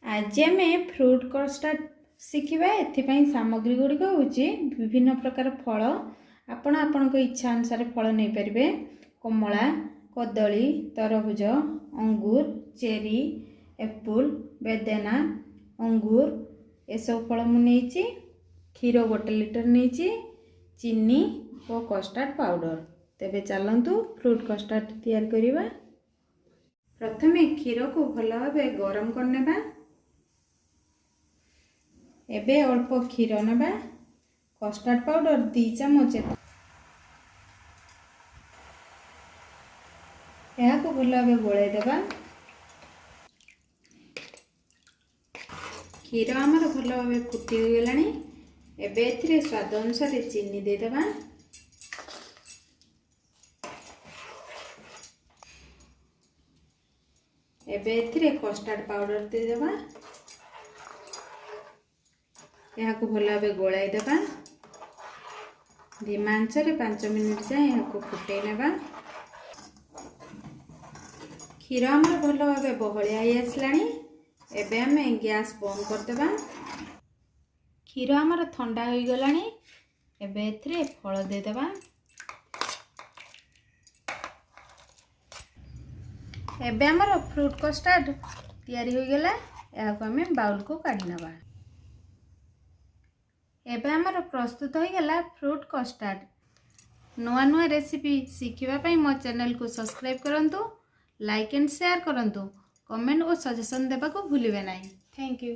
आज आम फ्रूट कस्टार्ड शिखा एपाई सामग्री गुड़िक हूँ विभिन्न प्रकार फल आपण आपण इच्छा अनुसार फल नहीं पारे। कमला, कदली, तरभुज, अंगूर, चेरी, एप्पल, बेदाना, अंगूर ये सब फल मुझे क्षीर 1 लिटर नहीं चीनी और कस्टार्ड पाउडर। तेबे चलतु फ्रूट कस्टार्ड तैयार करवा। प्रथमे क्षीर को भल भाव गरम करने। एबे अल्प क्षीर नबा, कस्टार्ड पाउडर 2 चमच यह को भल भाव गोलाई देबा। क्षीर आमर भल भाव फुटी हो गलानी। एबे एथिरे स्वाद अनुसार चीनी दे देबा। एबे एथिरे कस्टार्ड पाउडर दे देबा। यह को भल भाव गोलाई देबा। धीमा आंच रे 5 मिनिट जाए यह को फुटे नेबा। क्षीर आमर भल भाव बहलिया आसलानी। एबे आमे गैस बंद कर देबा। क्षीर आमर ठंडा हो गलानी। एबे एथिरे फल दे देबा। एबे आमर फ्रूट कस्टार्ड तैयारी हो गला। यह को आमे बाउल को काढी नबा। एबे आमर प्रस्तुत हो गला फ्रूट कस्टार्ड। नुआ नुआ रेसिपी शिखिबा पई मो चैनल को सब्सक्राइब करंतु, लाइक एंड शेयर करंतु, कमेंट और सजेशन देबा को भूलिबे नाही। Thank you.